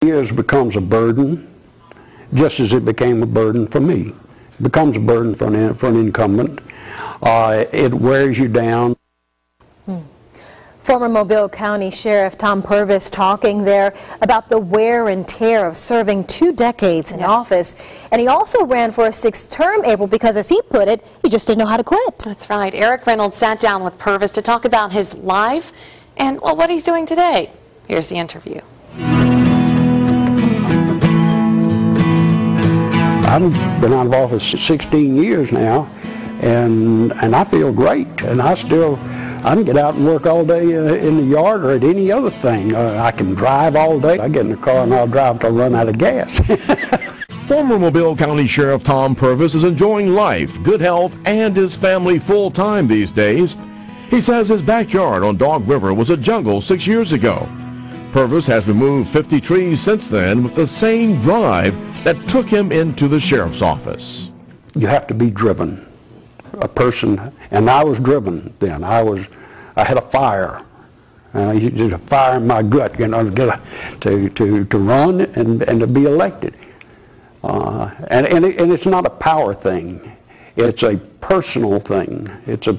Years becomes a burden, just as it became a burden for me. It becomes a burden for an incumbent. It wears you down. Former Mobile County Sheriff Tom Purvis talking there about the wear and tear of serving 2 decades in office. And he also ran for a 6th term, April, because as he put it, he just didn't know how to quit. That's right. Eric Reynolds sat down with Purvis to talk about his life and, well, what he's doing today. Here's the interview. I've been out of office 16 years now, and I feel great. And I can get out and work all day in the yard or at any other thing. I can drive all day. I get in the car and I'll drive till I run out of gas. Former Mobile County Sheriff Tom Purvis is enjoying life, good health, and his family full-time these days. He says his backyard on Dog River was a jungle 6 years ago. Purvis has removed 50 trees since then with the same drive that took him into the sheriff's office. You have to be driven. A person, and I was driven then. I had a fire, and just a fire in my gut, you know, to run and to be elected. And it's not a power thing. It's a personal thing. It's a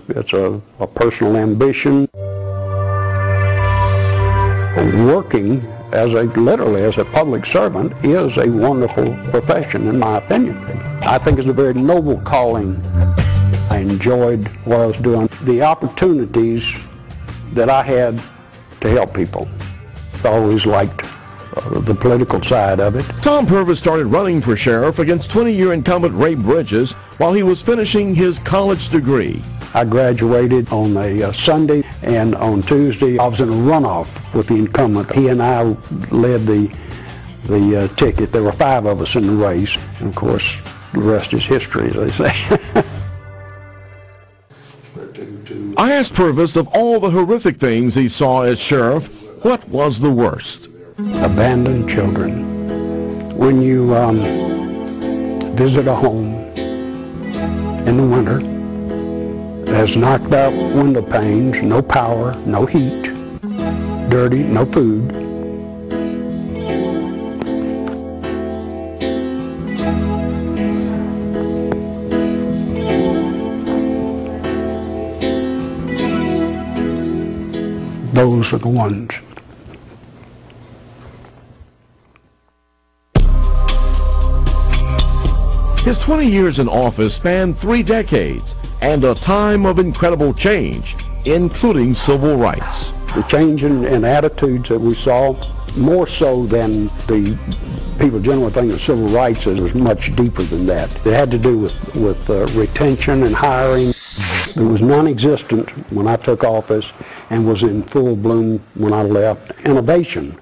personal ambition. Working literally as a public servant is a wonderful profession, in my opinion. I think it's a very noble calling. I enjoyed what I was doing, the opportunities that I had to help people. I always liked the political side of it. Tom Purvis started running for sheriff against 20-year incumbent Ray Bridges while he was finishing his college degree. I graduated on a Sunday, and on Tuesday I was in a runoff with the incumbent. He and I led the ticket. There were 5 of us in the race, and of course the rest is history, as they say. I asked Purvis, of all the horrific things he saw as sheriff, what was the worst? Abandoned children. When you visit a home in the winter that has knocked out window panes, no power, no heat, dirty, no food, those are the ones. His 20 years in office spanned 3 decades and a time of incredible change, including civil rights. The change in attitudes that we saw, more so than the people generally think of civil rights, was much deeper than that. It had to do with retention and hiring. It was non-existent when I took office and was in full bloom when I left. Innovation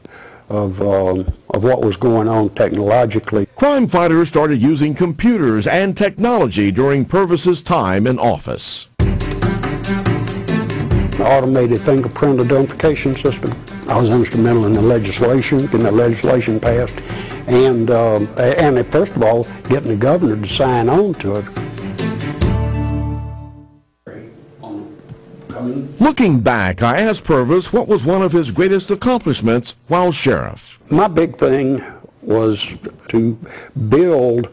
of what was going on technologically. Crime fighters started using computers and technology during Purvis's time in office. The automated fingerprint identification system. I was instrumental in the legislation, getting the legislation passed, and first of all, getting the governor to sign on to it. Looking back, I asked Purvis what was one of his greatest accomplishments while sheriff. My big thing was to build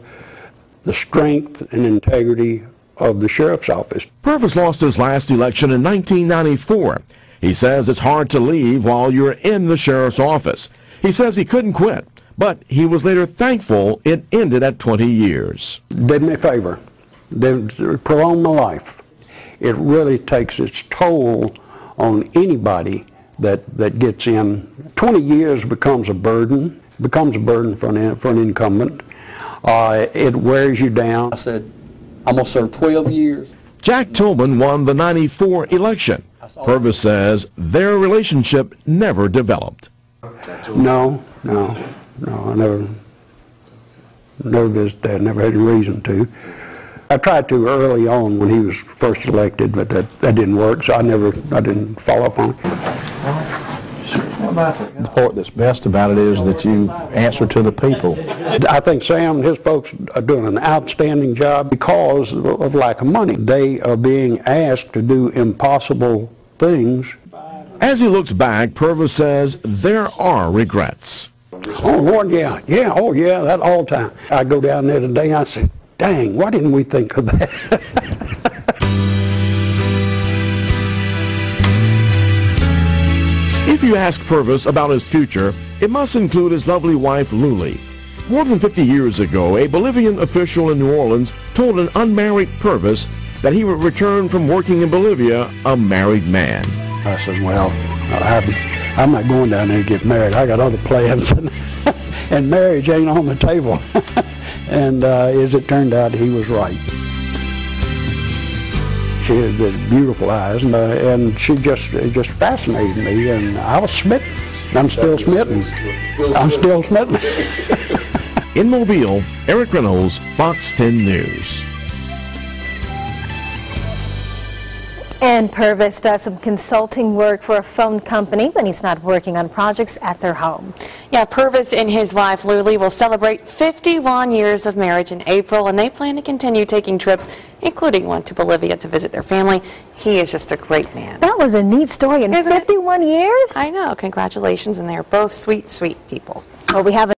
the strength and integrity of the sheriff's office. Purvis lost his last election in 1994. He says it's hard to leave while you're in the sheriff's office. He says he couldn't quit, but he was later thankful it ended at 20 years. Did me a favor. They prolonged my life. It really takes its toll on anybody that gets in. 20 years becomes a burden. Becomes a burden for an incumbent. It wears you down. I said, I'm going to serve 12 years. Jack Tillman won the '94 election. Purvis says their relationship never developed. No, I never visited that, never had a reason to. I tried to early on when he was first elected, but that didn't work, so I didn't follow up on it. The part that's best about it is that you answer to the people. I think Sam and his folks are doing an outstanding job because of lack of money. They are being asked to do impossible things. As he looks back, Purvis says there are regrets. Oh, Lord, yeah. Yeah, oh, yeah, that all the time. I go down there today and I say, dang, why didn't we think of that? If you ask Purvis about his future, it must include his lovely wife, Luli. More than 50 years ago, a Bolivian official in New Orleans told an unmarried Purvis that he would return from working in Bolivia a married man. I said, well, I'm not going down there to get married. I got other plans, and marriage ain't on the table. And as it turned out, he was right. She had the beautiful eyes, and she just fascinated me, and I was smitten. I'm still smitten. I'm still smitten. In Mobile, Eric Reynolds, Fox 10 News. And Purvis does some consulting work for a phone company when he's not working on projects at their home. Yeah, Purvis and his wife Luli will celebrate 51 years of marriage in April, and they plan to continue taking trips, including one to Bolivia to visit their family. He is just a great man. That was a neat story in 51 years. I know. Congratulations, and they're both sweet, sweet people. Well, we have